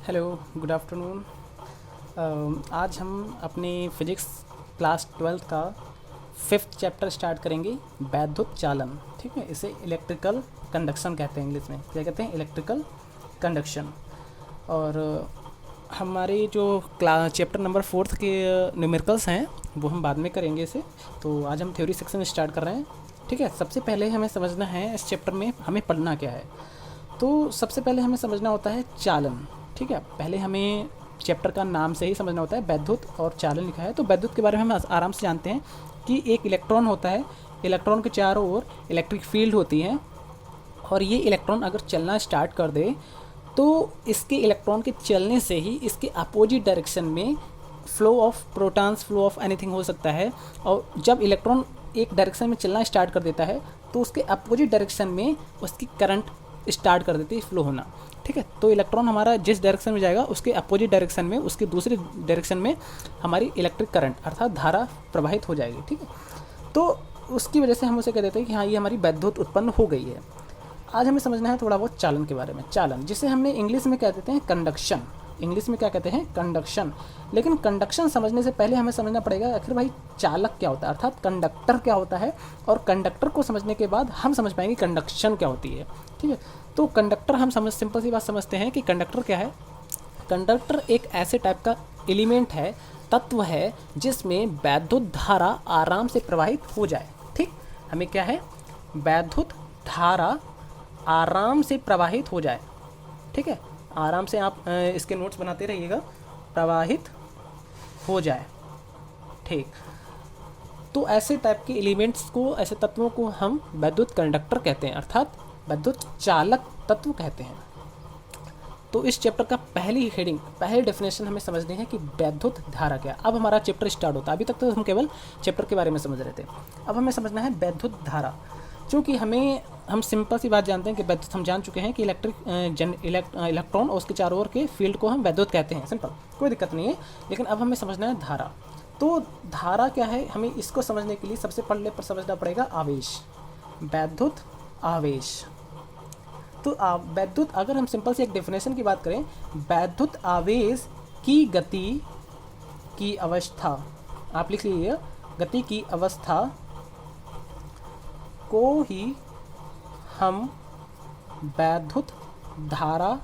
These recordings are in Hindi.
Hello, good afternoon. आज हम अपनी फिजिक्स क्लास 12th का 5th चैप्टर स्टार्ट करेंगे, वैद्युत चालन। ठीक है, इसे इलेक्ट्रिकल कंडक्शन कहते हैं, इंग्लिश में क्या कहते हैं, इलेक्ट्रिकल कंडक्शन। और हमारे जो क्लास चैप्टर नंबर 4th के न्यूमेरिकल्स हैं वो हम बाद में करेंगे इसे। तो आज हम थ्योरी सेक्शन स्टार्ट कर रहे हैं। ठीक है, सबसे पहले हमें समझना है इस चैप्टर में हमें पढ़ना क्या है। तो सबसे पहले हमें समझना होता है चालन। ठीक है, पहले हमें चैप्टर का नाम से ही समझना होता है, वैद्युत और चालन लिखा है। तो वैद्युत के बारे में हम आराम से जानते हैं कि एक इलेक्ट्रॉन होता है, इलेक्ट्रॉन के चारों ओर इलेक्ट्रिक फील्ड होती है, और ये इलेक्ट्रॉन अगर चलना स्टार्ट कर दे तो इसके इलेक्ट्रॉन के चलने से ही इसके अपोजिट डायरेक्शन में flow of protons, flow of anything हो सकता है। और जब इलेक्ट्रॉन एक डायरेक्शन में चलना स्टार्ट कर देता है तो उसके अपोजिट डायरेक्शन में उसकी करंट स्टार्ट कर देती है फ्लो होना। ठीक है, तो इलेक्ट्रॉन हमारा जिस डायरेक्शन में जाएगा उसके अपोजिट डायरेक्शन में, उसके दूसरे डायरेक्शन में हमारी इलेक्ट्रिक करंट अर्थात धारा प्रवाहित हो जाएगी। ठीक है, तो उसकी वजह से हम उसे कह देते हैं कि हाँ, ये हमारी वैद्युत उत्पन्न हो गई है। आज हमें समझना है थोड़ा बहुत चालन के बारे में। चालन जिसे हमने इंग्लिश में कह देते हैं कंडक्शन, इंग्लिश में क्या कहते हैं, कंडक्शन। लेकिन कंडक्शन समझने से पहले हमें समझना पड़ेगा आखिर भाई चालक क्या होता है, अर्थात कंडक्टर क्या होता है। और कंडक्टर को समझने के बाद हम समझ पाएंगे कंडक्शन क्या होती है। ठीक है, तो कंडक्टर हम सिंपल सी बात समझते हैं कि कंडक्टर क्या है। कंडक्टर एक ऐसे टाइप का एलिमेंट है, तत्व है, जिसमें वैद्युत धारा आराम से प्रवाहित हो जाए। ठीक, हमें क्या है, वैद्युत धारा आराम से प्रवाहित हो जाए। ठीक है, आराम से आप इसके नोट्स बनाते रहिएगा, प्रवाहित हो जाए। ठीक, तो ऐसे टाइप के एलिमेंट्स को, ऐसे तत्वों को हम वैद्युत कंडक्टर कहते हैं, अर्थात वैद्युत चालक तत्व कहते हैं। तो इस चैप्टर का पहली हेडिंग, पहली डेफिनेशन हमें समझनी है कि वैद्युत धारा क्या है। अब हमारा चैप्टर स्टार्ट होता है। अभी तक तो हम केवल चैप्टर के बारे में समझ रहे थे, अब हमें समझना है वैद्युत धारा। क्योंकि हम सिंपल सी बात जानते हैं कि वैद्युत, हम जान चुके हैं कि इलेक्ट्रॉन और उसके चारों ओर के फील्ड को हम वैद्युत कहते हैं, सिंपल, कोई दिक्कत नहीं है। लेकिन अब हमें समझना है धारा। तो धारा क्या है, हमें इसको समझने के लिए सबसे पहले पर समझना पड़ेगा आवेश, वैद्युत आवेश। तो वैद्युत, अगर हम सिंपल से एक डेफिनेशन की बात करें, वैद्युत आवेश की गति की अवस्था, आप लिख लीजिए, गति की अवस्था को ही हम वैद्युत धारा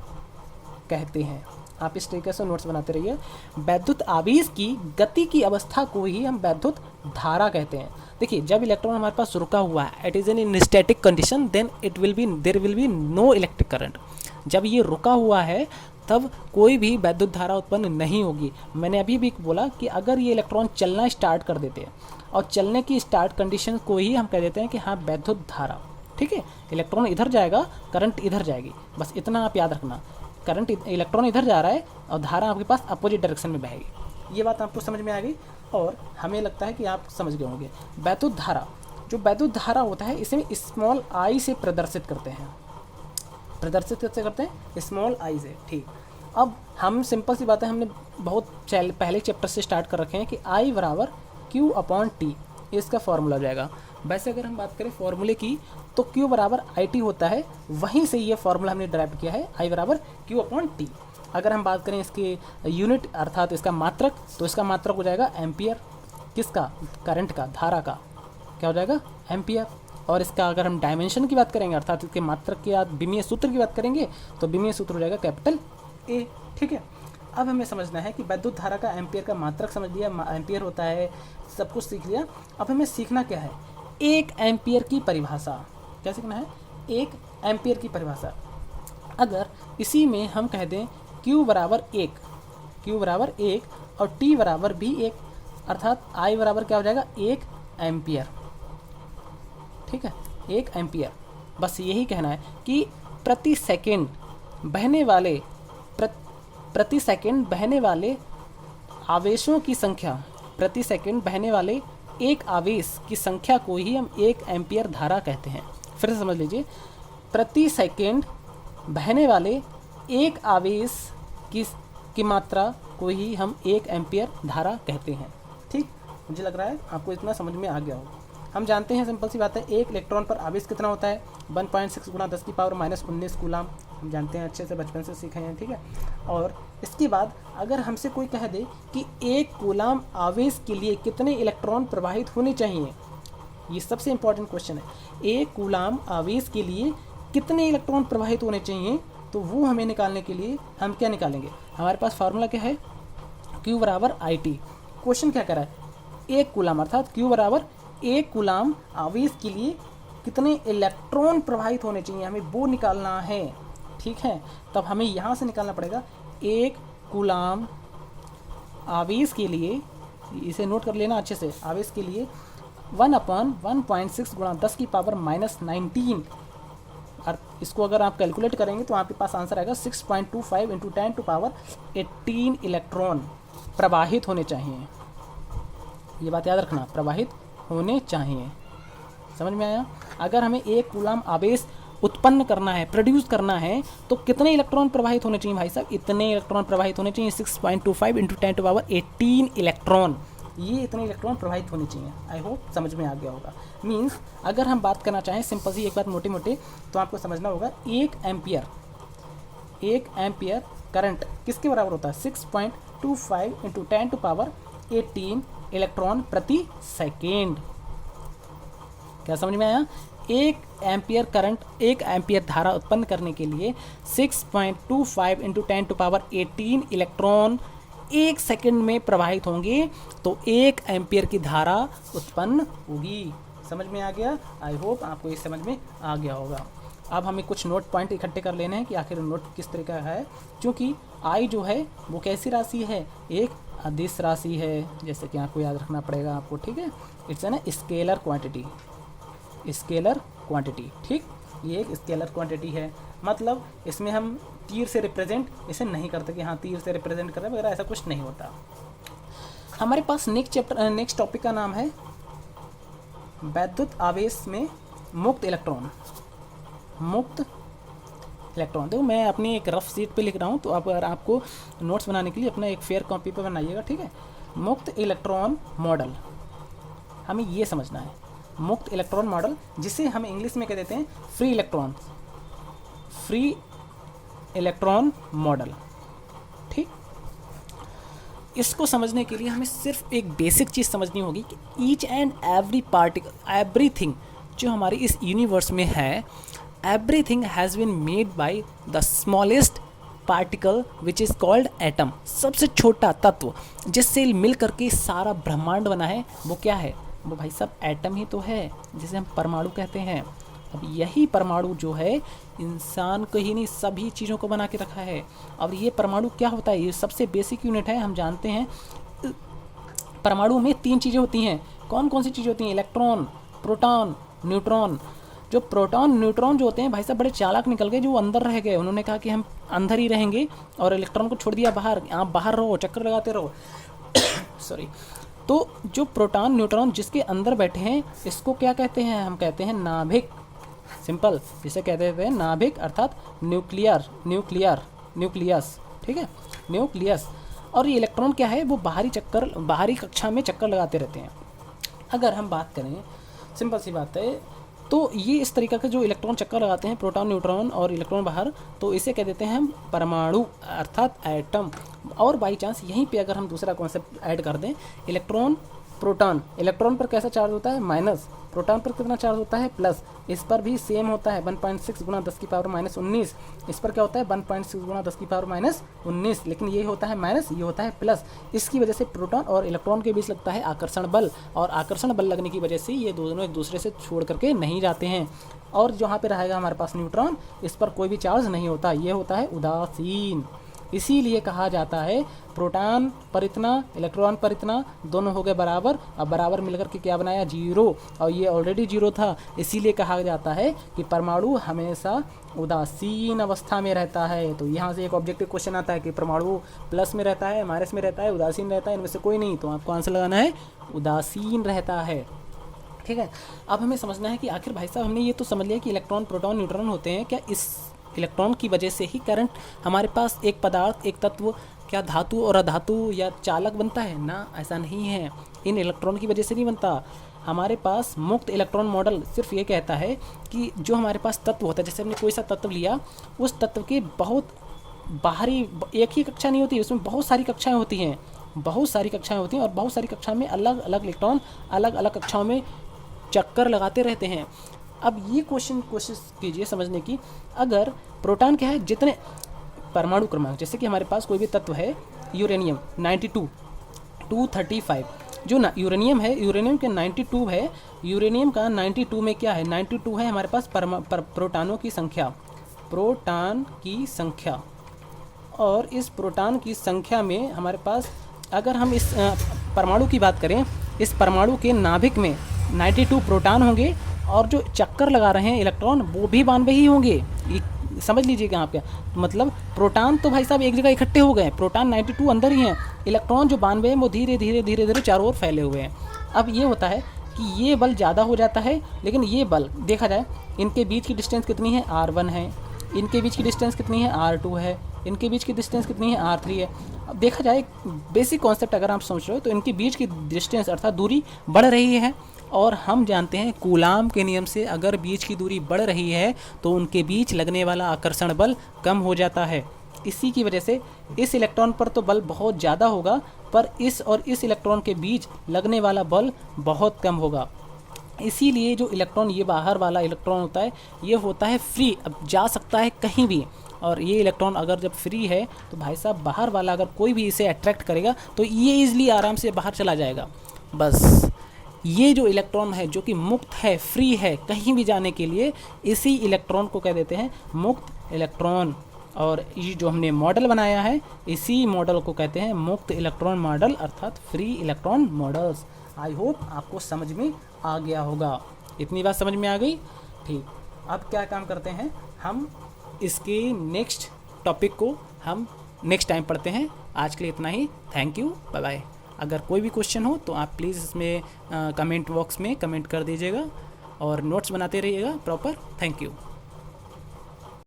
कहते हैं। आप इस तरीके से नोट्स बनाते रहिए। वैद्युत आवेश की गति की अवस्था को ही हम वैद्युत धारा कहते हैं। देखिए, जब इलेक्ट्रॉन हमारे पास रुका हुआ है, it is in static condition, then there will be no electric current. जब ये रुका हुआ है तब कोई भी वैद्युत धारा उत्पन्न नहीं होगी। मैंने अभी भी बोला कि अगर ये इलेक्ट्रॉन चलना स्टार्ट कर देते हैं और चलने की स्टार्ट कंडीशन को ही हम कह देते हैं कि हाँ, वैद्युत धारा। ठीक है, इलेक्ट्रॉन इधर जाएगा, करंट इधर जाएगी, बस इतना आप याद रखना। करंट, इलेक्ट्रॉन इधर जा रहा है और धारा आपके पास अपोजिट डायरेक्शन में बहेगी। ये बात आपको समझ में आ गई और हमें लगता है कि आप समझ गए होंगे। वैद्युत धारा, जो वैद्युत धारा होता है, इसे स्मॉल आई से प्रदर्शित करते हैं। प्रदर्शित कैसे करते हैं, स्मॉल आई से। ठीक, अब हम सिंपल सी बात है, हमने बहुत पहले चैप्टर से स्टार्ट कर रखे हैं कि आई बराबर क्यू अपॉन टी, इसका फॉर्मूला हो जाएगा। वैसे अगर हम बात करें फॉर्मूले की, तो क्यू बराबर आई टी होता है, वहीं से ये फॉर्मूला हमने ड्राइव किया है, आई बराबर क्यू अपॉन टी। अगर हम बात करें इसके यूनिट अर्थात इसका मात्रक, तो इसका मात्रक हो जाएगा एम्पियर। किसका, करंट का, धारा का, क्या हो जाएगा, एम्पियर। और इसका अगर हम डायमेंशन की बात करेंगे, अर्थात इसके मात्रक के या विमीय सूत्र की बात करेंगे, तो विमीय सूत्र हो जाएगा कैपिटल ए। ठीक है, अब हमें समझना है कि वैद्युत धारा का एम्पियर का मात्रक समझ लिया, एम्पियर होता है, सब कुछ सीख लिया। अब हमें सीखना क्या है, एक एम्पियर की परिभाषा। क्या सीखना है, एक एम्पियर की परिभाषा। अगर इसी में हम कह दें Q बराबर 1, Q बराबर 1 और T बराबर भी 1, अर्थात I बराबर क्या हो जाएगा, 1 एम्पियर। ठीक है, 1 एम्पियर। बस यही कहना है कि प्रति सेकेंड बहने वाले आवेशों की संख्या, प्रति सेकेंड बहने वाले एक आवेश की संख्या को ही हम 1 एम्पियर धारा कहते हैं। फिर से समझ लीजिए, प्रति सेकेंड बहने वाले एक आवेश की मात्रा को ही हम 1 एम्पियर धारा कहते हैं। ठीक, मुझे लग रहा है आपको इतना समझ में आ गया हो। हम जानते हैं, सिंपल सी बात है, एक इलेक्ट्रॉन पर आवेश कितना होता है, 1.6 × 10⁻⁻19 कूलाम। हम जानते हैं, अच्छे से बचपन से सीखे हैं, ठीक है। और इसके बाद अगर हमसे कोई कह दे कि एक कूलाम आवेश के लिए कितने इलेक्ट्रॉन प्रवाहित होने चाहिए, ये सबसे इंपॉर्टेंट क्वेश्चन है। एक कूलाम आवेश के लिए कितने इलेक्ट्रॉन प्रवाहित होने चाहिए, तो वो हमें निकालने के लिए हम क्या निकालेंगे, हमारे पास फार्मूला क्या है, Q बराबर IT। क्वेश्चन क्या कह रहा है, एक कूलाम अर्थात Q बराबर एक कूलाम आवेश के लिए कितने इलेक्ट्रॉन प्रवाहित होने चाहिए, हमें वो निकालना है, ठीक है। तब हमें यहाँ से निकालना पड़ेगा एक कूलाम आवेश के लिए, इसे नोट कर लेना अच्छे से, आवेश के लिए 1/1.6 गुणा 10 की पावर -19, और इसको अगर आप कैलकुलेट करेंगे तो आपके पास आंसर आएगा 6.25 इंटू 10 टू पावर 18 इलेक्ट्रॉन प्रवाहित होने चाहिए। ये बात याद रखना, प्रवाहित होने चाहिए, समझ में आया। अगर हमें एक कूलाम आवेश उत्पन्न करना है, प्रोड्यूस करना है, तो कितने इलेक्ट्रॉन प्रवाहित होने चाहिए भाई साहब, इतने इलेक्ट्रॉन प्रवाहित होने चाहिए, 6.25 इंटू 10 टू पावर 18 इलेक्ट्रॉन, ये इतने इलेक्ट्रॉन प्रवाहित होने चाहिए। आई होप समझ में आ गया होगा। मीन्स अगर हम बात करना चाहें सिंपल सी एक बात मोटे मोटे, तो आपको समझना होगा 1 एम्पियर करंट किसके बराबर होता है, 6.25 इंटू 10 टू पावर 18 इलेक्ट्रॉन प्रति सेकेंड। क्या समझ में आया, 1 एम्पियर करंट, 1 एम्पियर धारा उत्पन्न करने के लिए 6.25 into 10 to power 18 electron 1 second में प्रवाहित होंगे, तो 1 एम्पियर की धारा उत्पन्न होगी। समझ में आ गया, आई होप आपको ये समझ में आ गया होगा। अब हमें कुछ नोट पॉइंट इकट्ठे कर लेने हैं कि आखिर नोट किस तरीका है, क्योंकि आई जो है वो कैसी राशि है, एक अदिश राशि है, जैसे कि आपको याद रखना पड़ेगा आपको, ठीक है। It's an scalar quantity, scalar quantity, ठीक, ये एक स्केलर क्वांटिटी है। मतलब इसमें हम तीर से रिप्रेजेंट इसे नहीं करते कि हाँ तीर से रिप्रेजेंट कर रहे हैं वगैरह, ऐसा कुछ नहीं होता। हमारे पास नेक्स्ट टॉपिक का नाम है वैद्युत आवेश में मुक्त इलेक्ट्रॉन। देखो मैं अपनी एक रफ शीट पे लिख रहा हूँ, तो आप अगर आपको नोट्स बनाने के लिए अपना एक फेयर कॉपी पे बनाइएगा, ठीक है। मुक्त इलेक्ट्रॉन मॉडल, हमें ये समझना है, मुक्त इलेक्ट्रॉन मॉडल, जिसे हम इंग्लिश में कह देते हैं फ्री इलेक्ट्रॉन मॉडल, ठीक। इसको समझने के लिए हमें सिर्फ एक बेसिक चीज़ समझनी होगी कि each and every particle, everything जो हमारी इस यूनिवर्स में है, everything has been made by the smallest particle which is called atom. सबसे छोटा तत्व जिससे मिल करके सारा ब्रह्मांड बना है, वो क्या है, वो भाई साहब एटम ही तो है, जिसे हम परमाणु कहते हैं। अब यही परमाणु जो है इंसान को ही नहीं सभी चीज़ों को बना के रखा है। अब ये परमाणु क्या होता है, ये सबसे बेसिक यूनिट है। हम जानते हैं परमाणु में 3 चीज़ें होती हैं। कौन कौन सी चीज़ें होती हैं, इलेक्ट्रॉन, प्रोटॉन, न्यूट्रॉन। जो प्रोटॉन न्यूट्रॉन जो होते हैं भाई साहब बड़े चालाक निकल गए, जो अंदर रह गए, उन्होंने कहा कि हम अंदर ही रहेंगे और इलेक्ट्रॉन को छोड़ दिया बाहर, आप बाहर रहो, चक्कर लगाते रहो सॉरी। तो जो प्रोटॉन न्यूट्रॉन जिसके अंदर बैठे हैं, इसको क्या कहते हैं, हम कहते हैं नाभिक। सिंपल, इसे कहते हैं नाभिक अर्थात न्यूक्लियस, ठीक है, न्यूक्लियस। और ये इलेक्ट्रॉन क्या है, वो बाहरी कक्षा में चक्कर लगाते रहते हैं। अगर हम बात करें, सिंपल सी बात है, तो ये इस तरीके के जो इलेक्ट्रॉन चक्कर लगाते हैं, प्रोटॉन न्यूट्रॉन और इलेक्ट्रॉन बाहर, तो इसे कह देते हैं हम परमाणु अर्थात एटम। और बाई चांस यहीं पे अगर हम दूसरा कॉन्सेप्ट ऐड कर दें, इलेक्ट्रॉन, प्रोटॉन, इलेक्ट्रॉन पर कैसा चार्ज होता है, माइनस, प्रोटॉन पर कितना चार्ज होता है, प्लस। इस पर भी सेम होता है 1.6 गुणा 10 की पावर -19। इस पर क्या होता है 1.6 गुणा 10 की पावर -19, लेकिन ये होता है माइनस, ये होता है प्लस। इसकी वजह से प्रोटॉन और इलेक्ट्रॉन के बीच लगता है आकर्षण बल, और आकर्षण बल लगने की वजह से ये दोनों एक दूसरे से छोड़ करके नहीं जाते हैं। और जहाँ पे रहेगा हमारे पास न्यूट्रॉन, इस पर कोई भी चार्ज नहीं होता, ये होता है उदासीन। इसीलिए कहा जाता है प्रोटॉन पर इतना, इलेक्ट्रॉन पर इतना, दोनों हो गए बराबर। अब बराबर मिलकर के क्या बनाया, 0, और ये ऑलरेडी 0 था। इसीलिए कहा जाता है कि परमाणु हमेशा उदासीन अवस्था में रहता है। तो यहाँ से एक ऑब्जेक्टिव क्वेश्चन आता है कि परमाणु प्लस में रहता है, माइनस में रहता है, उदासीन रहता है, इनमें से कोई नहीं। तो आपको आंसर लगाना है उदासीन रहता है, ठीक है। अब हमें समझना है कि आखिर भाई साहब हमने ये तो समझ लिया कि इलेक्ट्रॉन, प्रोटॉन, न्यूट्रॉन होते हैं, क्या इस इलेक्ट्रॉन की वजह से ही करंट हमारे पास एक पदार्थ, एक तत्व क्या धातु और अधातु या चालक बनता है ना? ऐसा नहीं है, इन इलेक्ट्रॉन की वजह से नहीं बनता। हमारे पास मुक्त इलेक्ट्रॉन मॉडल सिर्फ ये कहता है कि जो हमारे पास तत्व होता है, जैसे हमने कोई सा तत्व लिया, उस तत्व के बहुत बाहरी एक ही कक्षा नहीं होती, उसमें बहुत सारी कक्षाएं होती हैं, बहुत सारी कक्षाएं होती हैं, और बहुत सारी कक्षा में अलग अलग इलेक्ट्रॉन अलग अलग कक्षाओं में चक्कर लगाते रहते हैं। अब ये कोशिश कीजिए समझने की, अगर प्रोटॉन क्या है, जितने परमाणु क्रमांक, जैसे कि हमारे पास कोई भी तत्व है, यूरेनियम 92, 235, जो ना यूरेनियम है, यूरेनियम के 92 है, यूरेनियम का 92 में क्या है, 92 है हमारे पास प्रोटॉनों की संख्या, प्रोटॉन की संख्या। और इस प्रोटॉन की संख्या में हमारे पास, अगर हम इस परमाणु की बात करें, इस परमाणु के नाभिक में 92 प्रोटॉन होंगे, और जो चक्कर लगा रहे हैं इलेक्ट्रॉन वो भी 92 ही होंगे। समझ लीजिएगा आप क्या मतलब, प्रोटॉन तो भाई साहब एक जगह इकट्ठे हो गए, प्रोटॉन 92 अंदर ही हैं, इलेक्ट्रॉन जो 92 हैं वो धीरे धीरे चारों ओर फैले हुए हैं। अब ये होता है कि ये बल ज़्यादा हो जाता है, लेकिन ये बल देखा जाए, इनके बीच की डिस्टेंस कितनी है, R1 है, इनके बीच की डिस्टेंस कितनी है, R2 है, इनके बीच की डिस्टेंस कितनी है, R3 है। अब देखा जाए बेसिक कॉन्सेप्ट अगर आप समझ रहे हो, तो इनके बीच की डिस्टेंस अर्थात दूरी बढ़ रही है, और हम जानते हैं कूलाम के नियम से अगर बीच की दूरी बढ़ रही है तो उनके बीच लगने वाला आकर्षण बल कम हो जाता है। इसी की वजह से इस इलेक्ट्रॉन पर तो बल बहुत ज़्यादा होगा, पर इस और इस इलेक्ट्रॉन के बीच लगने वाला बल बहुत कम होगा। इसीलिए जो इलेक्ट्रॉन, ये बाहर वाला इलेक्ट्रॉन होता है, ये होता है फ्री, अब जा सकता है कहीं भी। और ये इलेक्ट्रॉन अगर जब फ्री है तो भाई साहब बाहर वाला अगर कोई भी इसे अट्रैक्ट करेगा तो ये ईज़िली आराम से बाहर चला जाएगा। बस ये जो इलेक्ट्रॉन है जो कि मुक्त है, फ्री है कहीं भी जाने के लिए, इसी इलेक्ट्रॉन को कह देते हैं मुक्त इलेक्ट्रॉन। और ये जो हमने मॉडल बनाया है, इसी मॉडल को कहते हैं मुक्त इलेक्ट्रॉन मॉडल, अर्थात free electron models. I hope आपको समझ में आ गया होगा। इतनी बात समझ में आ गई? ठीक, अब क्या काम करते हैं, हम इसके नेक्स्ट टॉपिक को हम नेक्स्ट टाइम पढ़ते हैं। आज के लिए इतना ही, थैंक यू, बाय बाय। अगर कोई भी क्वेश्चन हो तो आप प्लीज़ इसमें कमेंट बॉक्स में कमेंट कर दीजिएगा, और नोट्स बनाते रहिएगा प्रॉपर। Thank you.